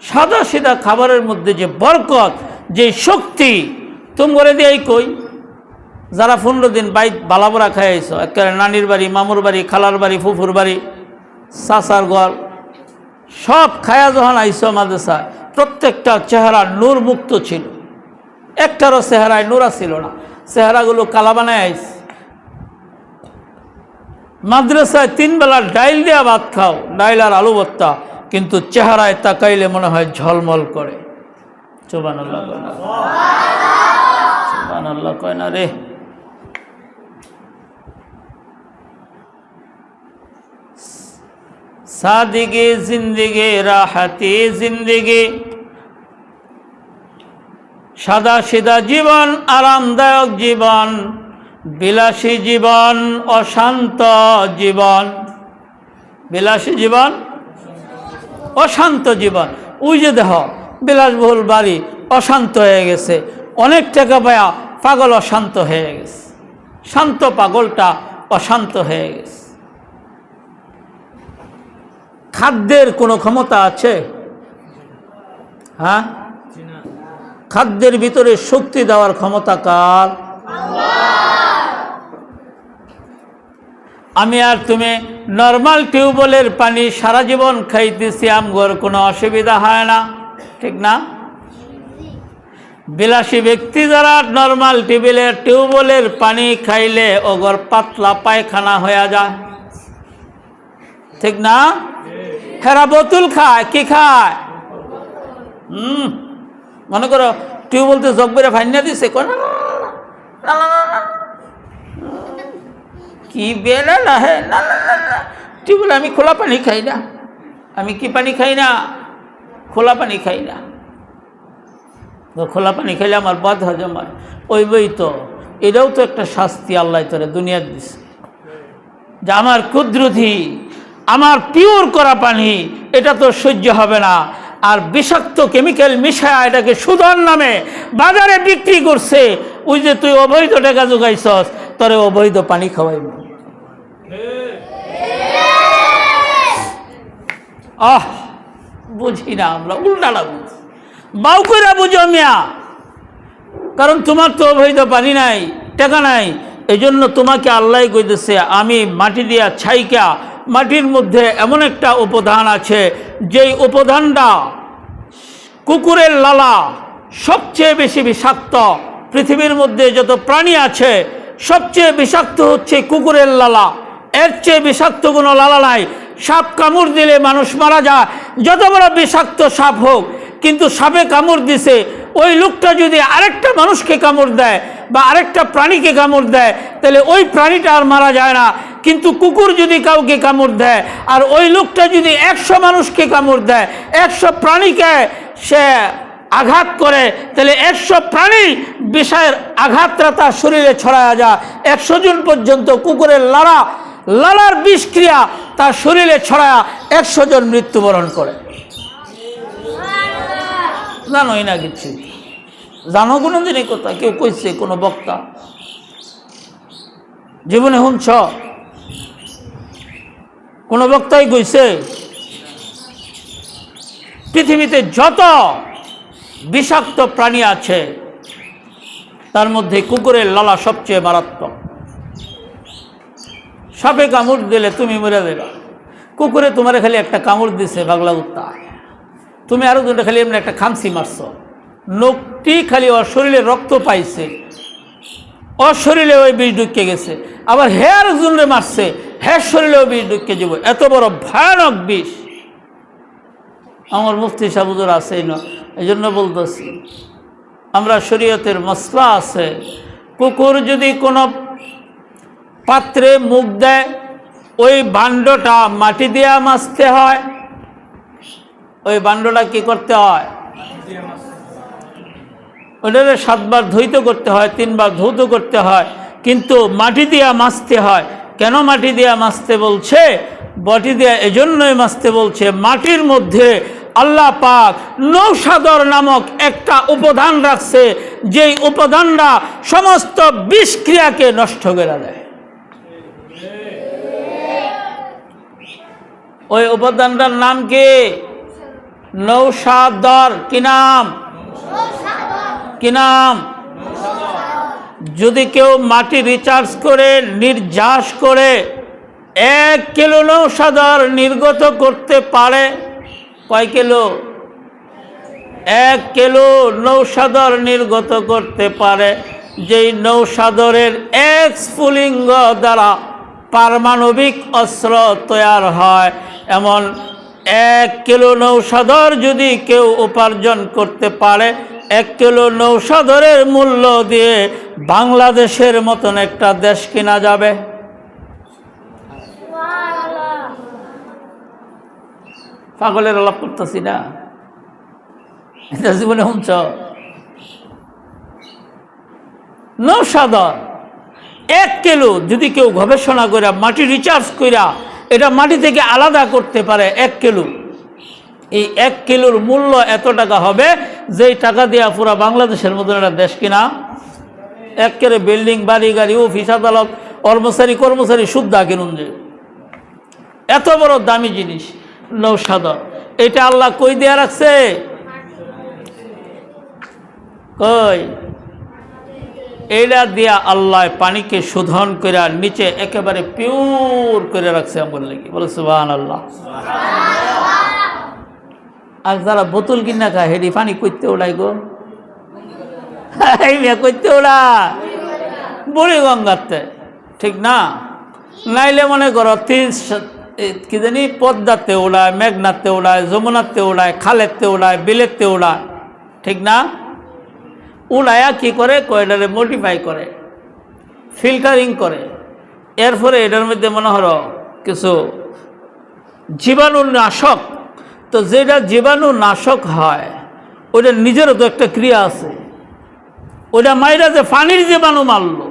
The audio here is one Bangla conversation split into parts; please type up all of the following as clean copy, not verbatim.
সাদা সিধা খাবারের মধ্যে যে বরকত, যে শক্তি, তুমি করে দিয়ে কই যারা 15 দিন বাইত বালাবরা খাইছ, একেবারে নানির বাড়ি, মামুর বাড়ি, খালার বাড়ি, ফুফুর বাড়ি, চাচার ঘর সব খায়া যখন আইস মাদ্রাসায়, প্রত্যেকটা চেহারা নূর মুক্ত ছিল, একটারও চেহারায় নূরা ছিল না, চেহারাগুলো কালা বানায় আইস। মাদ্রাসায় 3 বেলা ডাইল দেওয়া ভাত খাও, ডাইল আর আলু ভর্তা, কিন্তু চেহারায় তাকাইলে মনে হয় ঝলমল করে। সুবহানাল্লাহ কয় না, সুবহানাল্লাহ কয় না রে। সাদিগে জিন্দিগি রাহাতি জিন্দিগি, সাদা সিধা জীবন, আরামদায়ক জীবন, বিলাসী জীবন, অশান্ত জীবন। বিলাসী জীবন, অশান্ত জীবন। ওই যে দেহ বিলাসবহুল বাড়ি, অশান্ত হয়ে গেছে, অনেক টাকা পায়া পাগল অশান্ত হয়ে গেছে, শান্ত পাগলটা অশান্ত হয়ে গেছে। খাদ্যের কোনো ক্ষমতা আছে? হ্যাঁ, খাদ্যের ভিতরে শক্তি দেওয়ার ক্ষমতা কার? আমি আর তুমি নর্মাল টিউবওয়েলের পানি সারা জীবন খাইতেছি, আমগর কোনো অসুবিধা হয় না, ঠিক না? বিলাসী ব্যক্তি যারা নর্মাল টিউবওয়েলের পানি খাইলে ওগর পাতলা পায়খানা হয়ে যায়, ঠিক না? হেরা বোতল খায়, কি খায়? মনে করো টিউবওয়েলতে জগ বেড়ে ফাইনা দিছে, কি বেলা না হে না, টিউবওয়েল আমি খোলা পানি খাই না। আমি কি পানি খাই না? খোলা পানি খাই না। খোলা পানি খাইলে আমার বদ হজম হয়। ওই বই তো, এটাও তো একটা শাস্তি আল্লাহ তোরে দুনিয়ার দিছে, যে আমার কুদরতি, আমার পিওর করা পানি এটা তো সহ্য হবে না, আর বিষাক্ত কেমিক্যাল মিশায়া এটাকে সুধর নামে বাজারে বিক্রি করছে। ওই যে তুই অবৈধ টাকা জোগাইছস, তোরে অবৈধ পানি খাওয়াইব। বুঝি না আমরা, উল্টাটা বুঝি, বাউ কইরা বুঝো মিয়া। কারণ তোমার তো অবৈধ পানি নাই, টাকা নাই, এই জন্য তোমাকে আল্লাহ কইতেছে আমি মাটি দিয়া ছাইকা, মাটির মধ্যে এমন একটা উপাদান আছে, যেই উপাদানটা কুকুরের লালা সবচেয়ে বেশি বিষাক্ত। পৃথিবীর মধ্যে যত প্রাণী আছে সবচেয়ে বিষাক্ত হচ্ছে কুকুরের লালা, এর চেয়ে বিষাক্ত কোনো লালা নাই। সাপ কামড় দিলে মানুষ মারা যায়, যত বড় বিষাক্ত সাপ হোক, কিন্তু সাপে কামড় দিছে, ওই লোকটা যদি আরেকটা মানুষকে কামড় দেয় বা আরেকটা প্রাণীকে কামড় দেয়, তাহলে ওই প্রাণীটা আর মারা যায় না। কিন্তু কুকুর যদি কাউকে কামড় দেয়, আর ওই লোকটা যদি 100 মানুষকে কামড় দেয়, 100 প্রাণীকে সে আঘাত করে, তাহলে 100 প্রাণী বিষয়ের আঘাতটা তার শরীরে ছড়ায়া যায়। 100 জন পর্যন্ত কুকুরের লালার বিষক্রিয়া তার শরীরে ছড়ায়া 100 জন মৃত্যুবরণ করে। জানোই না কিছু? জানো কোনো দিনই কথা? কেউ কইছে? কোনো বক্তা জীবনে শুনছ? কোনো বক্তাই কইছে? পৃথিবীতে যত বিষাক্ত প্রাণী আছে তার মধ্যে কুকুরের লালা সবচেয়ে মারাত্মক। সাপে কামড় দিলে তুমি মরে দেবা, কুকুরে তোমার খালি একটা কামড় দিছে পাগলা কুত্তা, তুমি আরো দুটো খালি এমনি একটা খামসি মারছ, লোকটি খালি ওর শরীরে রক্ত পাইছে, ওর শরীরে ওই বিষ ঢুকে গেছে, আবার হেয়ার জুনরে মারছে, হেয়ার শরীরেও বিষ ঢুকে যাব। এত বড় ভয়ানক বিষ আমার মুফতি সাহেব হুজুর আছে না, এই জন্য বলতেছি আমরা শরীয়তের মসলা আছে, কুকুর যদি কোনো পাত্রে মুখ দেয়, ওই বান্ডটা মাটি দিয়া মাজতে হয়। ওই বান্ডটা কি করতে হয়? ওটাকে 7 বার ধৌত করতে হয়, 3 বার ধৌত করতে হয়, কিন্তু মাটি দিয়া মাজতে হয়। কেন মাটি দিয়া মাজতে বলছে? মাটি দিয়া এজন্যই মাজতে বলছে, মাটির মধ্যে আল্লাহ পাক নৌসাদর নামক একটা উপাদান রাখছে, যেই উপাদানটা সমস্ত বিষক্রিয়াকে নষ্ট করে দেয়। ওই উপাদানটার নাম কি? নৌসাদর কি নাম? কি নাম? যদি কেউ মাটি রিচার্জ করে নির্যাস করে 1 কিলো নৌসাদর নির্গত করতে পারে, কয় কিলো? 1 কিলো নৌসাদর নির্গত করতে পারে। যেই নৌসাদরের এক স্ফুলিঙ্গ দ্বারা পারমাণবিক অস্ত্র তৈরি হয়, এমন 1 কিলো নৌসাদর যদি কেউ উপার্জন করতে পারে, 1 কিলো নৌসাদরের মূল্য দিয়ে বাংলাদেশের মতন একটা দেশ কিনা যাবে। পাগলের আলাপ করতেছি না, এটা জীবনে শুনছ? নৌসাদর 1 কিলো যদি কেউ গবেষণা করে মাটি রিচার্জ কইরা এটা মাটি থেকে আলাদা করতে পারে 1 কিলো, এই 1 কিলোর মূল্য এত টাকা হবে যেই টাকা দিয়া পুরা বাংলাদেশের মতন একটা দেশ কিনা। একেবারে বিল্ডিং, বাড়ি, গাড়ি, অফিস, আদালত, কর্মচারী শুদ্ধা কিনুন, যে এত বড় দামি জিনিস নৌসাদর। এটা আল্লাহ কই দেয়া রাখছে? কই? এইটা দিয়া আল্লাহ পানিকে শোধন করে নিচে একেবারে পিওর করে রাখছে আমার লাগি। বলে সুবহানাল্লাহ। আর যারা বোতল কিনা খায় হেডি পানি করতে ওলাই গো, করতে ওলা বুড়ি গঙ্গাতে, ঠিক না? নাইলে মনে করো কি জানি পদ্মাতে ওড়ায়, মেঘনাতে ওড়ায়, যমুনাতে ওড়ায়, খালেতে ওড়ায়, বিলেতে ওড়ায়, ঠিক না? উড়ায়া কি করে? কয়ডারে মডিফাই করে, ফিল্টারিং করে, এরপরে এটার মধ্যে মনে হলো কিছু জীবাণুনাশক। তো যেটা জীবাণুনাশক হয় ওইটা নিজেরও তো একটা ক্রিয়া আছে, ওইটা মাইরা যে পানির জীবাণু মারলো,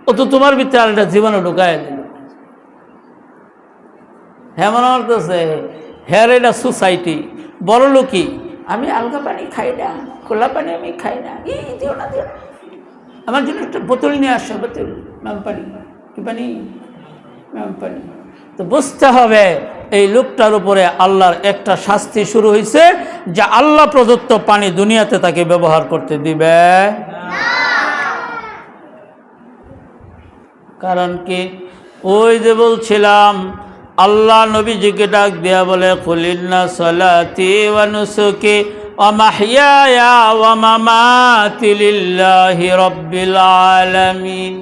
ও তো তোমার ভিতরে আর একটা জীবাণু ঢুকায় দিল। হ্যাঁ, মনে করতেছে হ্যাঁ এটা সোসাইটি, বড় লোকই, আমি আলগা পানি খাই না, খোলা পানি আমি খাই না, দিও না, দিও না, আমার জন্য একটা বোতল নিয়ে আসো, বোতল, ম্যাম পানি, কি পানি, ম্যাম পানি। তো বুঝতে হবে এই লোকটার উপরে আল্লাহর একটা শাস্তি শুরু হয়েছে, যে আল্লাহ প্রদত্ত পানি দুনিয়াতে তাকে ব্যবহার করতে দিবে। কারণ কি? ওই যে বলছিলাম, আল্লাহ নবীজিকে ডাক দেয়া বলে, কুলিন্না সালাতি ওয়া নুসুকি ওয়া মাহইয়ায়া ওয়া মামাতি লিল্লাহি রাব্বিল আলামিন।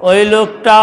ওই লোকটা